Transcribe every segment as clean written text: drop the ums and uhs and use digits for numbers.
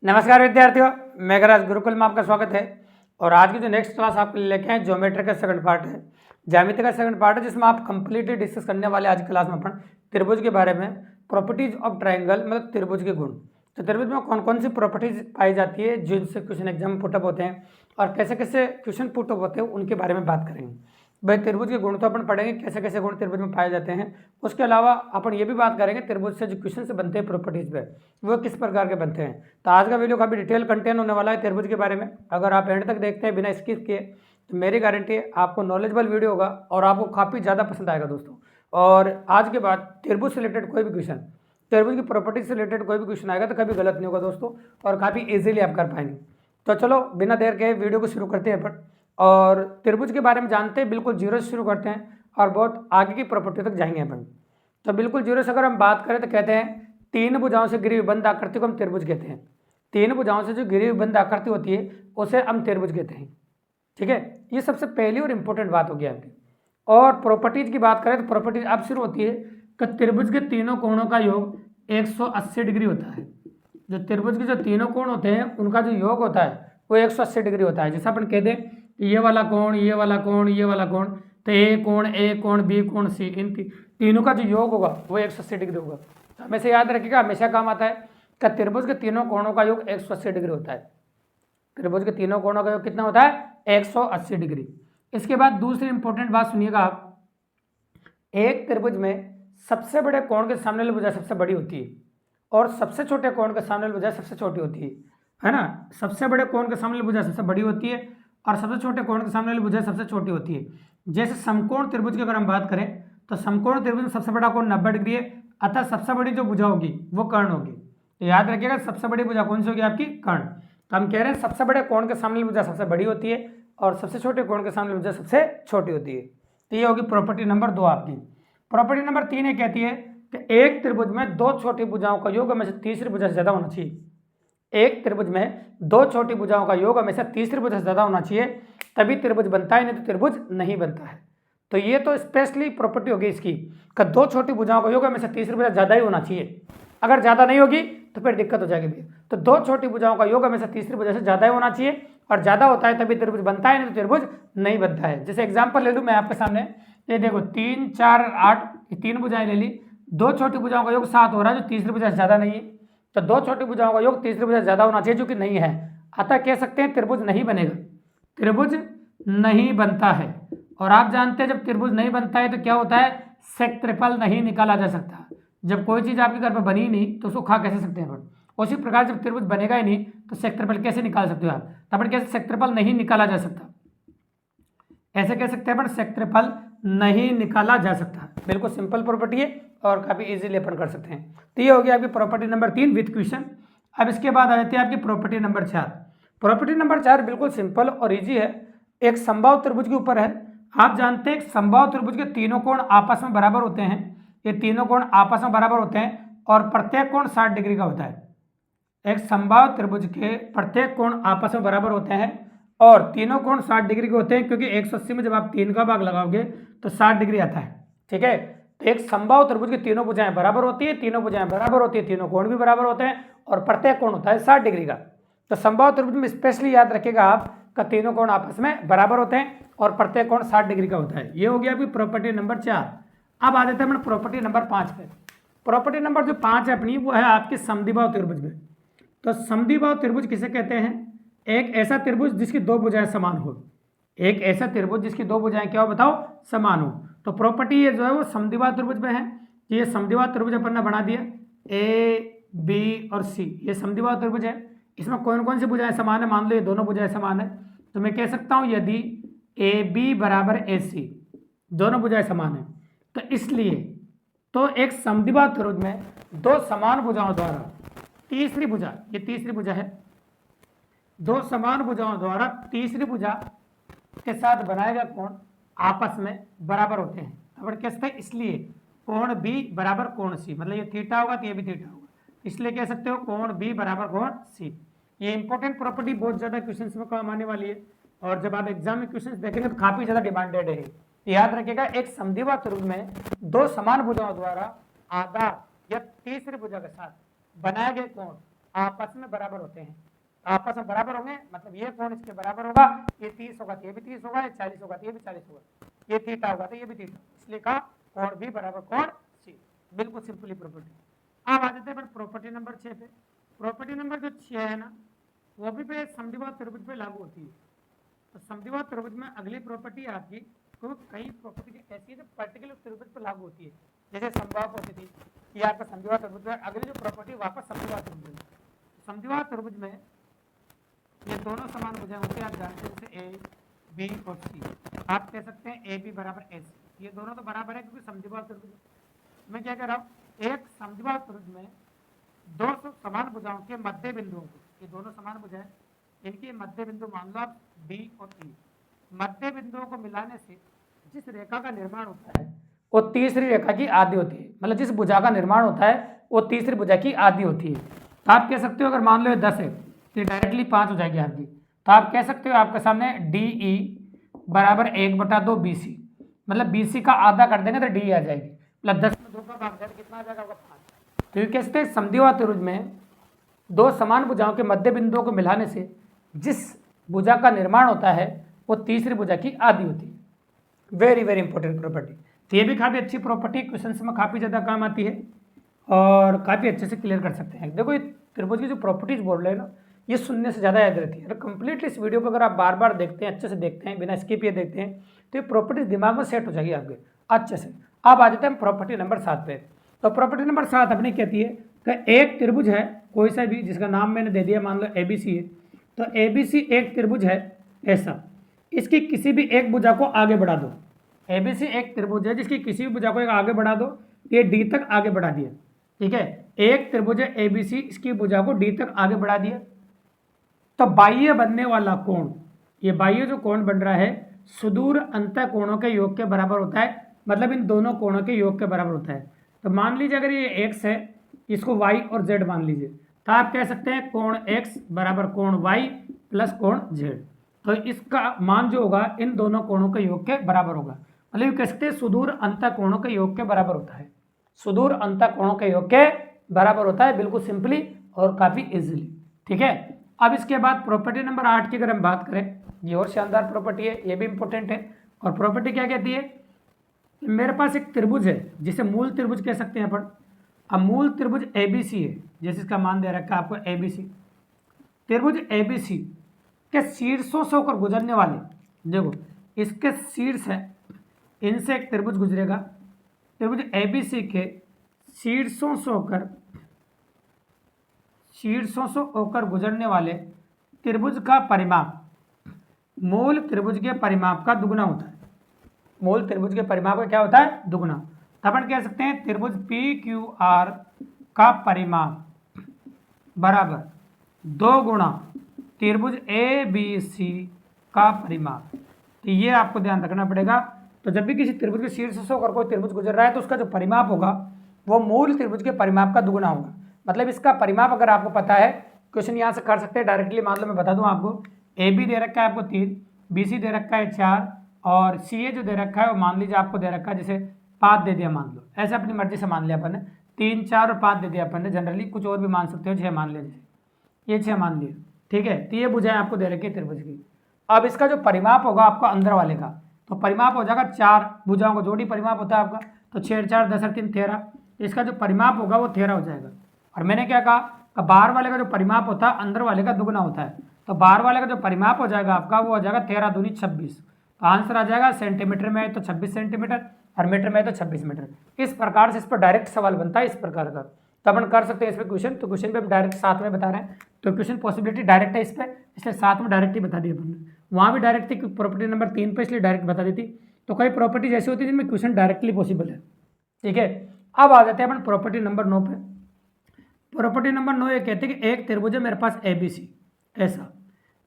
नमस्कार विद्यार्थियों, मेघराज गुरुकुल में आपका स्वागत है। और आज की जो नेक्स्ट क्लास आपके लिए लेके आए ज्योमेट्री का सेकंड पार्ट है, ज्यामिति का सेकंड पार्ट है, जिसमें आप कंप्लीटली डिस्कस करने वाले आज की क्लास में अपन त्रिभुज के बारे में, प्रॉपर्टीज ऑफ ट्राइंगल मतलब त्रिभुज के गुण। तो त्रिभुज में कौन कौन सी प्रॉपर्टीज पाई जाती है जिनसे क्वेश्चन एग्जाम में पुटअप होते हैं और कैसे कैसे क्वेश्चन पुटअप होते हैं उनके बारे में बात करेंगे। भाई त्रिभुज के गुण तो अपन पढ़ेंगे, कैसे कैसे गुण त्रिभुज में पाए जाते हैं। उसके अलावा अपन ये भी बात करेंगे त्रिभुज से जो क्वेश्चन से बनते हैं प्रॉपर्टीज पे वो किस प्रकार के बनते हैं। तो आज का वीडियो काफ़ी डिटेल कंटेंट होने वाला है त्रिभुज के बारे में। अगर आप एंड तक देखते हैं बिना स्किप किए तो मेरी गारंटी है आपको नॉलेजेबल वीडियो होगा और आपको काफ़ी ज़्यादा पसंद आएगा दोस्तों। और आज के बाद त्रिभुज से रिलेटेड कोई भी क्वेश्चन, त्रिभुज की प्रॉपर्टीज से रिलेटेड कोई भी क्वेश्चन आएगा तो कभी गलत नहीं होगा दोस्तों, और काफ़ी ईजिली आप कर पाएंगे। तो चलो बिना देर के वीडियो को शुरू करते हैं अपन और त्रिभुज के बारे में जानते हैं। बिल्कुल जीरो से शुरू करते हैं और बहुत आगे की प्रॉपर्टी तक जाएंगे अपन। तो बिल्कुल जीरो से अगर हम बात करें तो कहते हैं तीन भुजाओं से घिरी हुई बंद आकृति को हम त्रिभुज कहते हैं। तीन भुजाओं से जो घिरी हुई बंद आकृति होती है उसे हम त्रिभुज कहते हैं। ठीक है, ये सबसे पहली और इंपॉर्टेंट बात होगी आपकी। और प्रॉपर्टीज की बात करें तो प्रॉपर्टीज अब शुरू होती है कि त्रिभुज के तीनों कोणों का योग 180 डिग्री होता है। जो त्रिभुज के जो तीनों कोण होते हैं उनका जो योग होता है वो 180 डिग्री होता है। जैसे अपन कह दें ये वाला कोण, ये वाला कोण, ये वाला कोण, तो ए कोण बी कोण सी, इन तीनों का जो योग होगा वो 180 डिग्री होगा। तो हमेशा याद रखिएगा, हमेशा काम आता है कि त्रिभुज के तीनों कोणों का योग 180 डिग्री होता है। त्रिभुज के तीनों कोणों का योग कितना होता है? 180 डिग्री। इसके बाद दूसरी इंपॉर्टेंट बात सुनिएगा आप, एक त्रिभुज में सबसे बड़े कोण के सामने वाली भुजा सबसे बड़ी होती है और सबसे छोटे कोण के सामने वाली भुजा सबसे छोटी होती है ना। सबसे बड़े कोण के सामने वाली भुजा सबसे बड़ी होती है और सबसे छोटे कोण के सामने वाली भुजा सबसे छोटी होती है। जैसे समकोण त्रिभुज की अगर हम बात करें तो समकोण त्रिभुज में सबसे बड़ा कोण 90 डिग्री है, अतः सबसे बड़ी जो भुजा होगी वो कर्ण होगी। तो याद रखिएगा सबसे बड़ी भुजा कौन सी होगी? आपकी कर्ण। तो हम कह रहे हैं सबसे बड़े कोण के सामने वाली भुजा सबसे बड़ी होती है और सबसे छोटे कोण के सामने वाली भुजा सबसे छोटी होती है। तो ये होगी प्रॉपर्टी नंबर 2 आपकी। प्रॉपर्टी नंबर 3 ये कहती है कि एक त्रिभुज में दो छोटी भुजाओं का योग हमेशा तीसरी भुजा से ज्यादा होना चाहिए। एक त्रिभुज में दो छोटी भुजाओं का योग हमेशा तीसरी भुजा से ज्यादा होना चाहिए, तभी त्रिभुज बनता है, नहीं तो त्रिभुज नहीं बनता है। तो ये तो स्पेशली प्रॉपर्टी होगी इसकी कि दो छोटी भुजाओं का योग हमेशा तीसरी भुजा ज्यादा ही होना चाहिए। अगर ज्यादा नहीं होगी तो फिर दिक्कत हो जाएगी भैया। तो दो छोटी भुजाओं का योग हमेशा तीसरी भुजा से ज्यादा ही होना चाहिए और ज्यादा होता है तभी त्रिभुज बनता है, नहीं तो त्रिभुज नहीं बनता है। जैसे एग्जाम्पल ले लूँ मैं आपके सामने, ये देखो 3 4 8 तीन भुजाएं ले ली, दो छोटी भुजाओं का योग 7 हो रहा है जो तीसरी भुजा से ज्यादा नहीं है। तो दो छोटी भुजाओं का योग तीसरी भुजा से ज्यादा होना चाहिए जो कि नहीं है, अतः कह सकते हैं त्रिभुज नहीं बनेगा, त्रिभुज नहीं बनता है। और आप जानते हैं जब त्रिभुज नहीं बनता है तो क्या होता है? क्षेत्रफल नहीं निकाला जा सकता। जब कोई चीज आपके घर पर बनी ही नहीं तो उसको खा कैसे सकते हैं अपन? उसी प्रकार जब त्रिभुज बनेगा ही नहीं तो क्षेत्रफल कैसे निकाल सकते हो आप? तो अपन कैसे क्षेत्रफल नहीं निकाला जा सकता, ऐसे कह सकते हैं अपन क्षेत्रफल नहीं निकाला जा सकता। बिल्कुल सिंपल प्रॉपर्टी है और काफी इजीली अपन कर सकते हैं। तो ये हो गया आपकी प्रॉपर्टी नंबर 3 विथ क्वेश्चन। अब इसके बाद आ जाती है आपकी प्रॉपर्टी नंबर 4। प्रॉपर्टी नंबर 4 बिल्कुल सिंपल और इजी है, एक समबाहु त्रिभुज के ऊपर है। आप जानते हैं समबाहु त्रिभुज के तीनों कोण आपस में बराबर होते हैं। ये तीनों कोण आपस में बराबर होते हैं और प्रत्येक कोण 60 डिग्री का होता है। एक समबाहु त्रिभुज के प्रत्येक कोण आपस में बराबर होते हैं और तीनों कोण 60 डिग्री के होते हैं, क्योंकि 180 में जब आप 3 का भाग लगाओगे तो 60 डिग्री आता है। ठीक है, तो एक समबाहु त्रिभुज की तीनों भुजाएं बराबर होती है, तीनों भुजाएं बराबर होती है, तीनों कोण भी बराबर होते हैं और प्रत्येक कोण होता है 60 डिग्री का। तो समबाहु त्रिभुज में स्पेशली याद रखिएगा आप का तीनों कोण आपस में बराबर होते हैं और प्रत्येक कोण 60 डिग्री का होता है। ये हो गया अभी प्रॉपर्टी नंबर 4। अब आ जाते हैं प्रॉपर्टी नंबर 5 पे। प्रॉपर्टी नंबर जो 5 है अपनी वो है आपकी समद्विबाहु त्रिभुज में। तो समद्विबाहु त्रिभुज किसे कहते हैं? एक ऐसा त्रिभुज जिसकी दो भुजाएं समान हो। एक ऐसा त्रिभुज जिसकी दो भुजाएं क्या हो बताओ? समान हो। तो प्रॉपर्टी ये जो है वो समद्विबाहु त्रिभुज में है। ये समद्विबाहु त्रिभुज अपन ने बना दिया, ए बी और सी, ये समद्विबाहु त्रिभुज है। इसमें कौन कौन सी भुजाएं समान है? मान लो ये दोनों भुजाएं समान है, तो मैं कह सकता हूं यदि ए बी बराबर ए सी, दोनों भुजाएं समान है, तो इसलिए तो एक समद्विबाहु त्रिभुज में दो समान भुजाओं द्वारा तीसरी भुजा, ये तीसरी भुजा है, दो समान भुजाओं द्वारा तीसरी भुजा के साथ बनाए गए कोण आपस में बराबर होते हैं। अपन कह सकते हैं इसलिए कोण बी बराबर कोण सी, मतलब ये थीटा होगा तो ये भी थीटा होगा, इसलिए कह सकते हो कोण बी बराबर कोण सी। ये इंपॉर्टेंट प्रॉपर्टी बहुत ज्यादा क्वेश्चंस में काम आने वाली है और जब आप एग्जाम में क्वेश्चंस देखेंगे तो काफी ज्यादा डिमांडेड है। याद रखिएगा एक समद्विबाहु त्रिभुज में दो समान भुजाओं द्वारा आधार या तीसरी भुजा के साथ बनाए गए कोण आपस में बराबर होते हैं। आपस में बराबर होंगे मतलब ये कोण इसके बराबर होगा, ये 30 होगा तो ये भी 30 होगा, ये 40 होगा तो ये भी 40 होगा, ये थीटा होगा तो ये भी थीटा, इसलिए कहा कोण भी बराबर कोण सी। बिल्कुल सिंपली प्रॉपर्टी। अब आ जाते हैं प्रॉपर्टी नंबर 6 पे। प्रॉपर्टी नंबर जो 6 है ना, वो भी पे समद्विबाहु त्रिभुज पे लागू होती है। तो समद्विबाहु त्रिभुज में अगली प्रॉपर्टी आपकी, तो कई प्रॉपर्टी ऐसी है जो पर्टिकुलर त्रिभुज पर लागू होती है, जैसे समबाहु होती थी, ये आपका समद्विबाहु त्रिभुज में अगली जो प्रॉपर्टी वापस समद्विबाहु त्रिभुज में। समद्विबाहु त्रिभुज में ये दोनों समान भुजाएं होती है, आप जानते हैं जैसे ए बी और सी। आप कह सकते हैं ए बी बराबर ए सी, ये दोनों तो बराबर है क्योंकि समद्विबाहु त्रिभुज। मैं क्या कह रहा हूँ, एक समद्विबाहु त्रिभुज में दो समान भुजाओं के मध्य बिंदुओं को, ये दोनों समान भुजाएं, इनके मध्य बिंदु मान लो आप बी और ई, मध्य बिंदुओं को मिलाने से जिस रेखा का निर्माण होता है वो तीसरी रेखा की आधी होती है। मतलब जिस भुजा का निर्माण होता है वो तीसरी भुजा की आधी होती है। तो आप कह सकते हो अगर मान लो ये 10 है तो डायरेक्टली 5 हो जाएगी आपकी। तो आप कह सकते हो आपके सामने डी ई बराबर 1/2 बी सी, मतलब बी सी का आधा कर देंगे तो डी आ जाएगी, मतलब 10 में 2 का भाग जाए कितना आ जाएगा 5। तो ये कह सकते हैं समद्विबाहु त्रिभुज में दो समान भुजाओं के मध्य बिंदुओं को मिलाने से जिस भुजा का निर्माण होता है वो तीसरी भुजा की आधी होती है। Very very important property. तो ये भी काफ़ी अच्छी प्रॉपर्टी, क्वेश्चन में काफ़ी ज़्यादा काम आती है और काफ़ी अच्छे से क्लियर कर सकते हैं। देखो ये त्रिभुज की जो प्रॉपर्टीज बोल रहे हैं ना, ये सुनने से ज़्यादा याद रहती है। अगर कंप्लीटली इस वीडियो को अगर आप बार बार देखते हैं, अच्छे से देखते हैं, बिना स्किप ये देखते हैं, तो ये प्रॉपर्टीज दिमाग में सेट हो जाएगी आपके अच्छे से। अब आ जाते हैं प्रॉपर्टी नंबर 7 पे। तो प्रॉपर्टी नंबर 7 अपनी कहती है कि एक त्रिभुज है कोई सा भी जिसका नाम मैंने दे दिया, मान लो ABC है। तो ABC एक त्रिभुज है ऐसा, इसकी किसी भी एक भुजा को आगे बढ़ा दो। ABC एक त्रिभुज है जिसकी किसी भी भुजा को एक आगे बढ़ा दो, ये D तक आगे बढ़ा दिया, ठीक है। एक त्रिभुज है ABC, इसकी भुजा को D तक आगे बढ़ा दिया। तो बाह्य बनने वाला कोण, ये बाह्य जो कोण बन रहा है सुदूर अंतः कोणों के योग के बराबर होता है, मतलब इन दोनों कोणों के योग के बराबर होता है। तो मान लीजिए अगर ये x है, इसको y और z मान लीजिए, तो आप कह सकते हैं कोण x बराबर कोण y प्लस कोण z। तो इसका मान जो होगा इन दोनों कोणों के योग के बराबर होगा, मतलब ये कह सकते हैं सुदूर अंतः कोणों के योग के बराबर होता है। सुदूर अंतः कोणों के योग के बराबर होता है, बिल्कुल सिंपली और काफ़ी इजीली, ठीक है। अब इसके बाद प्रॉपर्टी नंबर 8 की अगर हम बात करें, ये और शानदार प्रॉपर्टी है, ये भी इंपॉर्टेंट है। और प्रॉपर्टी क्या कहती है, मेरे पास एक त्रिभुज है जिसे मूल त्रिभुज कह सकते हैं अपन। अब मूल त्रिभुज ABC है, जैसे इसका मान दे रखा है आपको ABC। त्रिभुज ABC के शीर्षों से होकर गुजरने वाले, देखो इसके शीर्ष है, इनसे एक त्रिभुज गुजरेगा। त्रिभुज ABC के शीर्षों से होकर गुजरने वाले त्रिभुज का परिमाप मूल त्रिभुज के परिमाप का दुगुना होता है। मूल त्रिभुज के परिमाप का क्या होता है, दुगुना। तो अपन कह सकते हैं त्रिभुज PQR का परिमाप बराबर 2 गुणा त्रिभुज ABC का परिमाप। तो ये आपको ध्यान रखना पड़ेगा। तो जब भी किसी त्रिभुज के शीर्ष से होकर कोई त्रिभुज गुजर रहा है तो उसका जो परिमाप होगा वो मूल त्रिभुज के परिमाप का दुगुना होगा। मतलब इसका परिमाप अगर आपको पता है, क्वेश्चन यहाँ से कर सकते हैं डायरेक्टली। मान लो मैं बता दूं आपको, AB दे रखा है आपको 3, BC दे रखा है 4 और CA जो दे रखा है वो मान लीजिए आपको दे रखा है जैसे 5 दे दिया, मान लो ऐसे अपनी मर्जी से मान लिया अपन ने, 3 4 और 5 दे दिया अपन ने। जनरली कुछ और भी मान सकते हो, 6 मान लिया, जैसे ये 6 मान लिए, ठीक है। तो ये भुजाएं आपको दे रखी है त्रिभुज की। अब इसका जो परिमाप होगा आपको अंदर वाले का, तो परिमाप हो जाएगा 4 भुजाओं का जोड़ी परिमाप होता है आपका, तो 6 4 10 3 13, इसका जो परिमाप होगा वो 13 हो जाएगा। और मैंने क्या कहा, बाहर वाले का जो परिमाप होता है अंदर वाले का दुगुना होता है। तो बाहर वाले का जो परिमाप हो जाएगा आपका वो हो जाएगा 13 दूनी 26। तो आंसर आ जाएगा सेंटीमीटर में है तो 26 सेंटीमीटर और मीटर में है तो 26 मीटर। इस प्रकार से इस पर डायरेक्ट सवाल बनता है इस प्रकार का। तो अपन कर सकते हैं इस पर क्वेश्चन। तो क्वेश्चन पे हम डायरेक्ट साथ में बता रहे हैं, तो क्वेश्चन पॉसिबिलिटी डायरेक्ट है इस पर, इसलिए साथ में डायरेक्ट ही बता दी अपन ने। वहाँ भी डायरेक्ट थी प्रॉपर्टी नंबर 3 पे, इसलिए डायरेक्ट बता देती। तो कई प्रॉपर्टीज ऐसी होती है जिनमें क्वेश्चन डायरेक्टली पॉसिबल है, ठीक है। अब आ जाते हैं अपन प्रॉपर्टी नंबर 9 पे। प्रॉपर्टी नंबर 9 ये कहते हैं कि एक त्रिभुज है मेरे पास ABC ऐसा,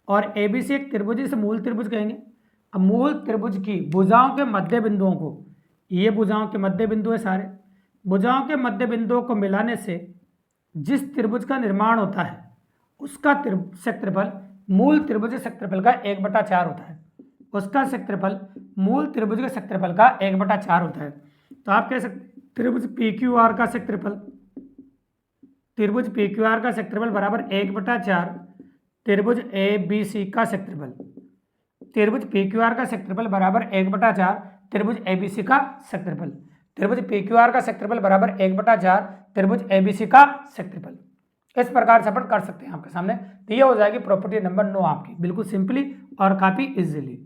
और ABC एक त्रिभुज जिसे मूल त्रिभुज कहेंगे। अब मूल त्रिभुज की भुजाओं के मध्य बिंदुओं को, ये भुजाओं के मध्य बिंदु है सारे, भुजाओं के मध्य बिंदुओं को मिलाने से जिस त्रिभुज का निर्माण होता है उसका क्षेत्रफल मूल त्रिभुज के क्षेत्रफल का 1/4 होता है। उसका क्षेत्रफल मूल त्रिभुज के क्षेत्रफल का 1/4 होता है। तो आप कह सकते त्रिभुज PQR का क्षेत्रफल, त्रिभुज PQR का क्षेत्रफल बराबर 1/4 त्रिभुज ABC का क्षेत्रफल। त्रिभुज PQR का क्षेत्रफल बराबर 1/4 त्रिभुज ABC का क्षेत्रफल। त्रिभुज PQR का क्षेत्रफल बराबर 1/4 त्रिभुज ABC का क्षेत्रफल। इस प्रकार से अपन कर सकते हैं आपके सामने। तो ये हो जाएगी प्रॉपर्टी नंबर 9 आपकी, बिल्कुल सिंपली और काफ़ी इजीली।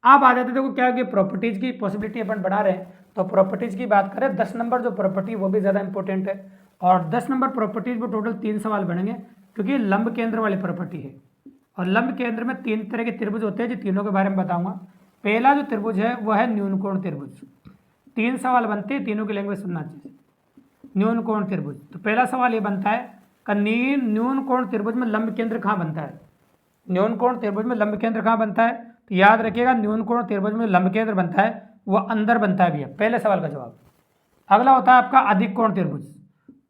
आप आ जाते देखो क्या है कि प्रॉपर्टीज की पॉसिबिलिटी अपन बढ़ा रहे हैं, तो प्रॉपर्टीज की बात करें 10 नंबर जो प्रॉपर्टी वो भी ज़्यादा इंपॉर्टेंट है। और 10 नंबर प्रॉपर्टीज में टोटल 3 सवाल बनेंगे, क्योंकि लंब केंद्र वाली प्रॉपर्टी है। और लंब केंद्र में 3 तरह के त्रिभुज होते हैं, जो तीनों के बारे में बताऊंगा। पहला जो त्रिभुज है वह है न्यूनकोण त्रिभुज। 3 सवाल बनते हैं, तीनों की लैंग्वेज सुनना चाहिए। न्यूनकोण त्रिभुज, तो पहला सवाल ये बनता है कि न्यूनकोण त्रिभुज में लंब केंद्र कहाँ बनता है। न्यूनकोण त्रिभुज में लंब केंद्र कहाँ बनता है, तो याद रखिएगा न्यूनकोण त्रिभुज में लंब केंद्र बनता है वो अंदर बनता है भैया, पहले सवाल का जवाब। अगला होता है आपका अधिक कोण त्रिभुज।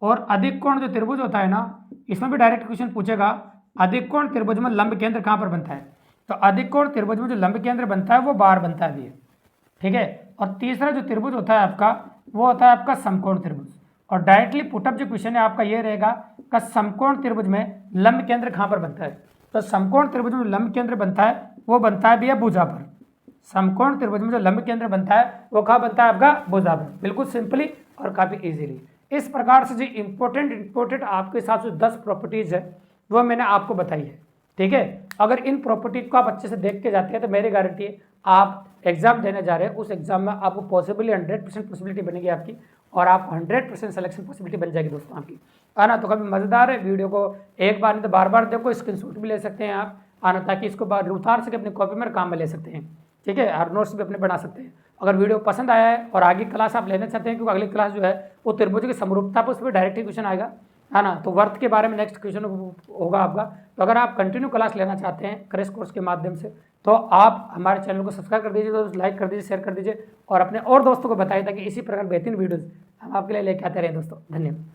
और अधिक कोण जो त्रिभुज होता है ना, इसमें भी डायरेक्ट क्वेश्चन पूछेगा अधिक कोण त्रिभुज में लंब केंद्र कहाँ पर बनता है। तो अधिक कोण त्रिभुज में जो लंब केंद्र बनता है वो बाहर बनता है भैया, ठीक है। और तीसरा जो त्रिभुज होता है आपका वो होता है आपका समकोण त्रिभुज। और डायरेक्टली पुटअप जो क्वेश्चन है आपका ये रहेगा कि समकोण त्रिभुज में लंब केंद्र कहाँ पर बनता है। तो समकोण त्रिभुज में लंब केंद्र बनता है वो बनता है भैया भुजा पर। समकोण त्रिभुज में जो लंब केंद्र बनता है वो कहाँ बनता है आपका भुजा पर, बिल्कुल सिंपली और काफ़ी इजीली। इस प्रकार से जो इंपॉर्टेंट आपके हिसाब से 10 प्रॉपर्टीज है वो मैंने आपको बताई है, ठीक है। अगर इन प्रॉपर्टीज को आप अच्छे से देख के जाते हैं तो मेरी गारंटी है आप एग्जाम देने जा रहे हैं, उस एग्जाम में आपको पॉसिबली 100% पॉसिबिलिटी बनेगी आपकी, और आप 100% सिलेक्शन पॉसिबिलिटी बन जाएगी दोस्तों आपकी, है ना। तो काफ़ी मज़ेदार है, वीडियो को एक बार नहीं तो बार बार देखो, स्क्रीनशॉट भी ले सकते हैं आप, है ना, ताकि इसको बार उतार सके अपनी कॉपी में काम में ले सकते हैं, ठीक है। और नोट्स भी अपने बना सकते हैं। अगर वीडियो पसंद आया है और आगे क्लास आप लेना चाहते हैं, क्योंकि अगली क्लास जो है वो त्रिभुज की समरूपता पर उस पर डायरेक्ट क्वेश्चन आएगा, है ना। तो वर्थ के बारे में नेक्स्ट क्वेश्चन होगा आपका। तो अगर आप कंटिन्यू क्लास लेना चाहते हैं क्रैश कोर्स के माध्यम से, तो आप हमारे चैनल को सब्सक्राइब कर दीजिए, तो लाइक कर दीजिए, शेयर कर दीजिए, और अपने और दोस्तों को बताइए, ताकि इसी प्रकार बेहतरीन वीडियोज़ हम आपके लिए लेके आते रहें दोस्तों। धन्यवाद।